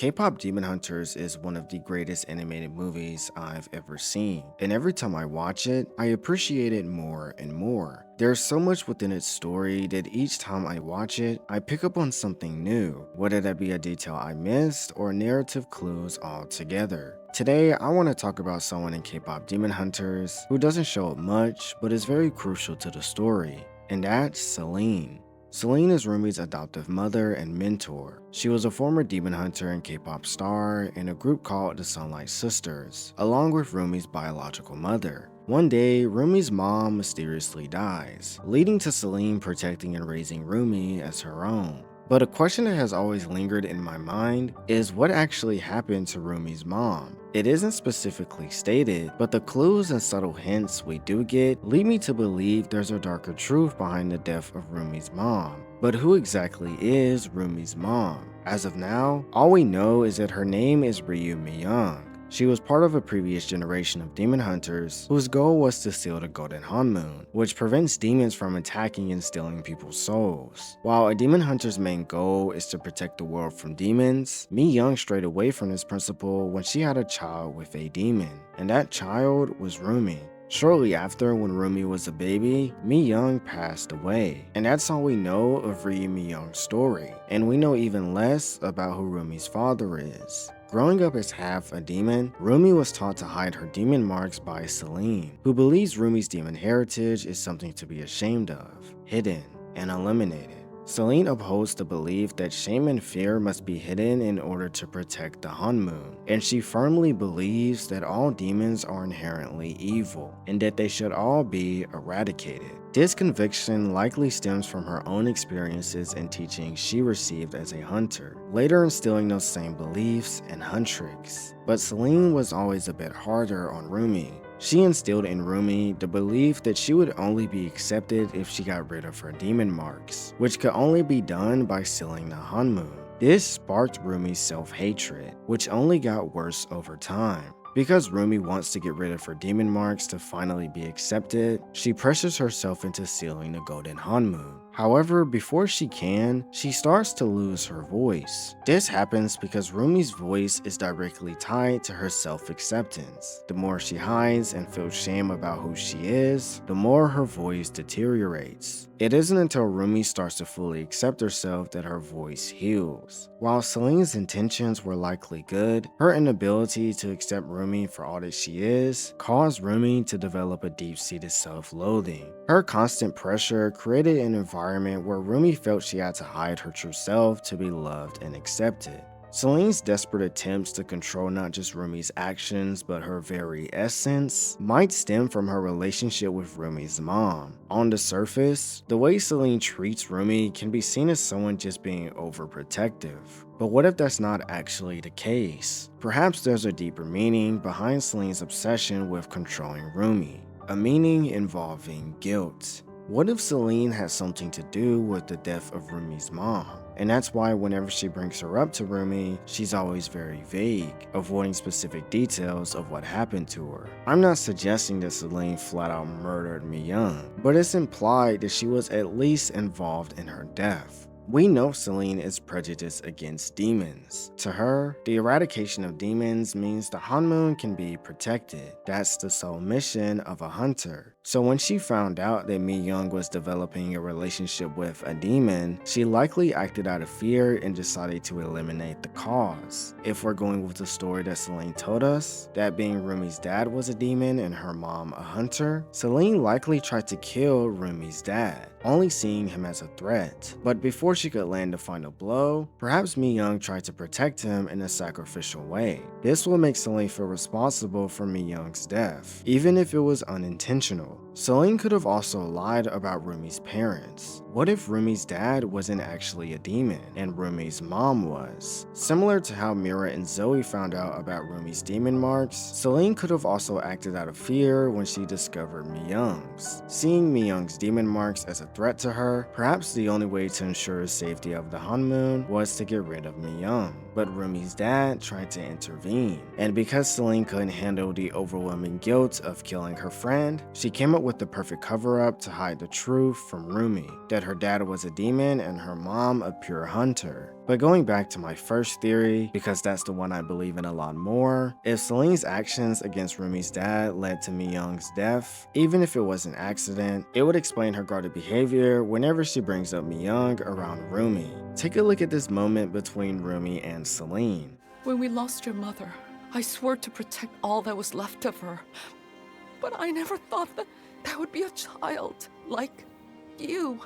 K-pop Demon Hunters is one of the greatest animated movies I've ever seen, and every time I watch it, I appreciate it more and more. There's so much within its story that each time I watch it, I pick up on something new, whether that be a detail I missed or narrative clues altogether. Today, I want to talk about someone in K-pop Demon Hunters who doesn't show up much but is very crucial to the story, and that's Celine. Celine is Roomy's adoptive mother and mentor. She was a former demon hunter and K-pop star in a group called the Sunlight Sisters, along with Roomy's biological mother. One day, Roomy's mom mysteriously dies, leading to Celine protecting and raising Roomy as her own. But a question that has always lingered in my mind is what actually happened to Roomy's mom. It isn't specifically stated, but the clues and subtle hints we do get lead me to believe there's a darker truth behind the death of Roomy's mom. But who exactly is Roomy's mom? As of now, all we know is that her name is Miong. She was part of a previous generation of demon hunters whose goal was to steal the golden honmoon, which prevents demons from attacking and stealing people's souls. While a demon hunter's main goal is to protect the world from demons, Miong strayed away from this principle when she had a child with a demon, and that child was Roomy. Shortly after, when Roomy was a baby, Miong passed away, and that's all we know of Miong's story, and we know even less about who Roomy's father is. Growing up as half a demon, Roomy was taught to hide her demon marks by Celine, who believes Roomy's demon heritage is something to be ashamed of, hidden, and eliminated. Celine upholds the belief that shame and fear must be hidden in order to protect the honmoon, and she firmly believes that all demons are inherently evil, and that they should all be eradicated. This conviction likely stems from her own experiences and teachings she received as a hunter, later instilling those same beliefs in Huntrix. But Celine was always a bit harder on Roomy. She instilled in Roomy the belief that she would only be accepted if she got rid of her demon marks, which could only be done by sealing the honmoon. This sparked Roomy's self-hatred, which only got worse over time. Because Roomy wants to get rid of her demon marks to finally be accepted, she pressures herself into sealing the golden honmoon. However, before she can, she starts to lose her voice. This happens because Roomy's voice is directly tied to her self-acceptance. The more she hides and feels shame about who she is, the more her voice deteriorates. It isn't until Roomy starts to fully accept herself that her voice heals. While Celine's intentions were likely good, her inability to accept Roomy for all that she is caused Roomy to develop a deep-seated self-loathing. Her constant pressure created an environment where Roomy felt she had to hide her true self to be loved and accepted. Celine's desperate attempts to control not just Roomy's actions but her very essence might stem from her relationship with Roomy's mom. On the surface, the way Celine treats Roomy can be seen as someone just being overprotective. But what if that's not actually the case? Perhaps there's a deeper meaning behind Celine's obsession with controlling Roomy, a meaning involving guilt. What if Celine has something to do with the death of Roomy's mom? And that's why whenever she brings her up to Roomy, she's always very vague, avoiding specific details of what happened to her. I'm not suggesting that Celine flat out murdered Miong, but it's implied that she was at least involved in her death. We know Celine is prejudiced against demons. To her, the eradication of demons means the honmoon can be protected. That's the sole mission of a hunter. So when she found out that Miong was developing a relationship with a demon, she likely acted out of fear and decided to eliminate the cause. If we're going with the story that Celine told us, that being Roomy's dad was a demon and her mom a hunter, Celine likely tried to kill Roomy's dad, only seeing him as a threat. But before she could land the final blow, perhaps Miong tried to protect him in a sacrificial way. This will make Celine feel responsible for Miong's death, even if it was unintentional. Celine could have also lied about Roomy's parents. What if Roomy's dad wasn't actually a demon and Roomy's mom was? Similar to how Mira and Zoe found out about Roomy's demon marks, Celine could have also acted out of fear when she discovered Miong's. Seeing Miong's demon marks as a threat to her, perhaps the only way to ensure the safety of the honmoon was to get rid of Miong. But Roomy's dad tried to intervene, and because Celine couldn't handle the overwhelming guilt of killing her friend, she came up with the perfect cover-up to hide the truth from Roomy, that that her dad was a demon and her mom a pure hunter. But going back to my first theory, because that's the one I believe in a lot more, if Celine's actions against Roomy's dad led to Miong's death, even if it was an accident, it would explain her guarded behavior whenever she brings up Miong around Roomy. Take a look at this moment between Roomy and Celine. When we lost your mother, I swore to protect all that was left of her. But I never thought that would be a child like you.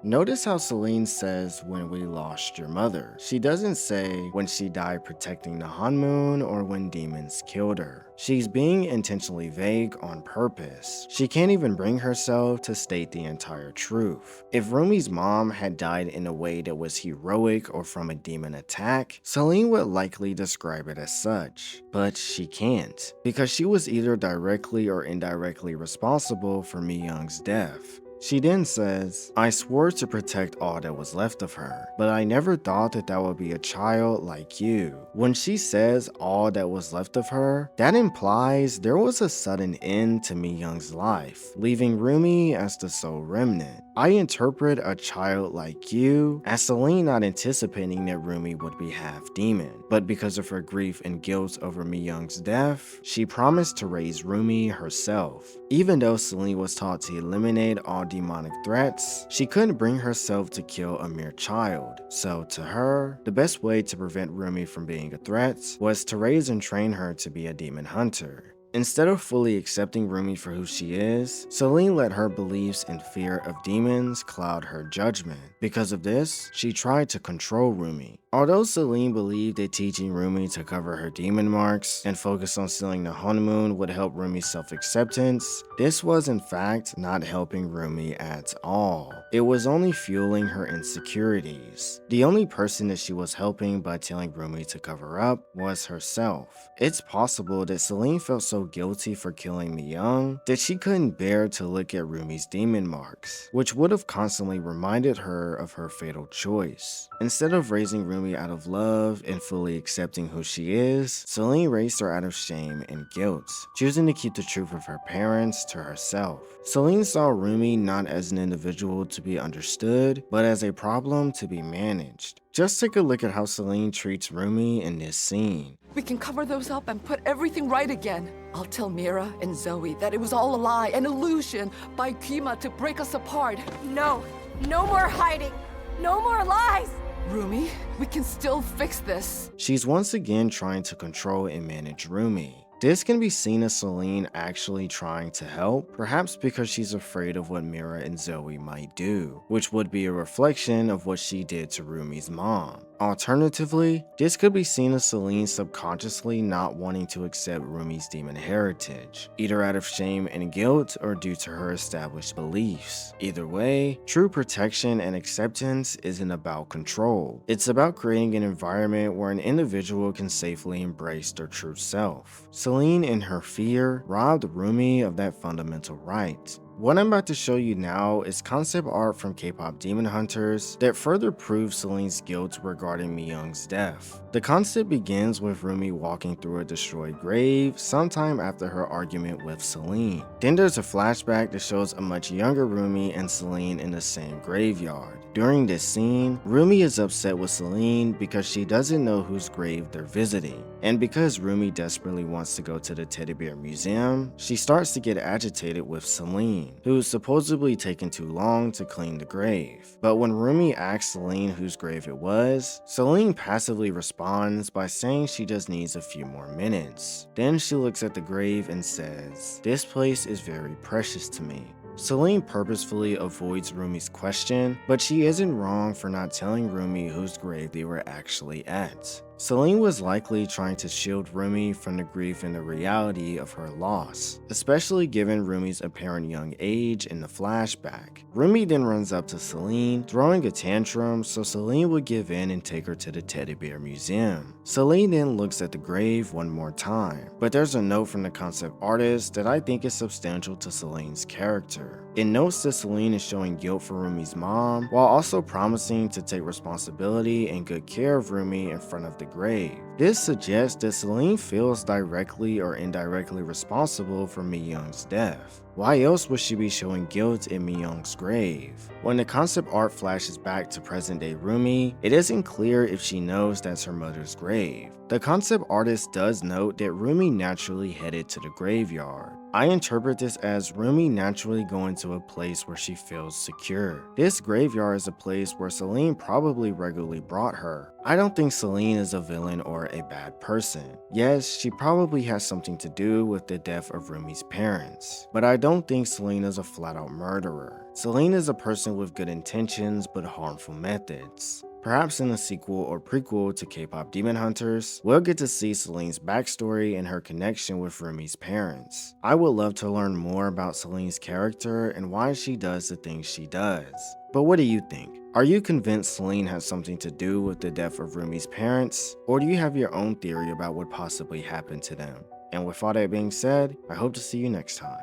Notice how Celine says when we lost your mother. She doesn't say when she died protecting the Hanmoon or when demons killed her. She's being intentionally vague on purpose. She can't even bring herself to state the entire truth. If Roomy's mom had died in a way that was heroic or from a demon attack, Celine would likely describe it as such. But she can't, because she was either directly or indirectly responsible for Miyoung's death. She then says, I swore to protect all that was left of her, but I never thought that would be a child like you. When she says all that was left of her, that implies there was a sudden end to Miyoung's life, leaving Roomy as the sole remnant. I interpret a child like you as Celine not anticipating that Roomy would be half demon, but because of her grief and guilt over Miyoung's death, she promised to raise Roomy herself. Even though Celine was taught to eliminate all demonic threats, she couldn't bring herself to kill a mere child. So to her, the best way to prevent Roomy from being a threat was to raise and train her to be a demon hunter. Instead of fully accepting Roomy for who she is, Celine let her beliefs and fear of demons cloud her judgment. Because of this, she tried to control Roomy. Although Celine believed that teaching Roomy to cover her demon marks and focus on stealing the honeymoon would help Roomy's self-acceptance, this was in fact not helping Roomy at all. It was only fueling her insecurities. The only person that she was helping by telling Roomy to cover up was herself. It's possible that Celine felt so guilty for killing Miong that she couldn't bear to look at Roomy's demon marks, which would have constantly reminded her of her fatal choice. Instead of raising Roomy out of love and fully accepting who she is, Celine raised her out of shame and guilt, choosing to keep the truth of her parents to herself. Celine saw Roomy not as an individual to be understood, but as a problem to be managed. Just take a look at how Celine treats Roomy in this scene. We can cover those up and put everything right again. I'll tell Mira and Zoe that it was all a lie, an illusion by Kima to break us apart. No, no more hiding. No more lies. Roomy, we can still fix this. She's once again trying to control and manage Roomy. This can be seen as Celine actually trying to help, perhaps because she's afraid of what Mira and Zoe might do, which would be a reflection of what she did to Roomy's mom. Alternatively, this could be seen as Celine subconsciously not wanting to accept Roomy's demon heritage, either out of shame and guilt or due to her established beliefs. Either way, true protection and acceptance isn't about control. It's about creating an environment where an individual can safely embrace their true self. Celine, in her fear, robbed Roomy of that fundamental right. What I'm about to show you now is concept art from KPop Demon Hunters that further proves Celine's guilt regarding Miyoung's death. The concept begins with Roomy walking through a destroyed grave sometime after her argument with Celine. Then there's a flashback that shows a much younger Roomy and Celine in the same graveyard. During this scene, Roomy is upset with Celine because she doesn't know whose grave they're visiting. And because Roomy desperately wants to go to the teddy bear museum, she starts to get agitated with Celine, who's supposedly taken too long to clean the grave. But when Roomy asks Celine whose grave it was, Celine passively responds by saying she just needs a few more minutes. Then she looks at the grave and says, "This place is very precious to me." Celine purposefully avoids Roomy's question, but she isn't wrong for not telling Roomy whose grave they were actually at. Celine was likely trying to shield Roomy from the grief and the reality of her loss, especially given Roomy's apparent young age in the flashback. Roomy then runs up to Celine, throwing a tantrum so Celine would give in and take her to the teddy bear museum. Celine then looks at the grave one more time, but there's a note from the concept artist that I think is substantial to Celine's character. It notes that Celine is showing guilt for Roomy's mom, while also promising to take responsibility and good care of Roomy in front of the grave. This suggests that Celine feels directly or indirectly responsible for Miong's death. Why else would she be showing guilt in Miong's grave? When the concept art flashes back to present-day Roomy, it isn't clear if she knows that's her mother's grave. The concept artist does note that Roomy naturally headed to the graveyard. I interpret this as Roomy naturally going to a place where she feels secure. This graveyard is a place where Celine probably regularly brought her. I don't think Celine is a villain or a bad person. Yes, she probably has something to do with the death of Roomy's parents, but I don't think Celine is a flat-out murderer. Celine is a person with good intentions but harmful methods. Perhaps in the sequel or prequel to K-Pop Demon Hunters, we'll get to see Celine's backstory and her connection with Roomy's parents. I would love to learn more about Celine's character and why she does the things she does. But what do you think? Are you convinced Celine has something to do with the death of Roomy's parents? Or do you have your own theory about what possibly happened to them? And with all that being said, I hope to see you next time.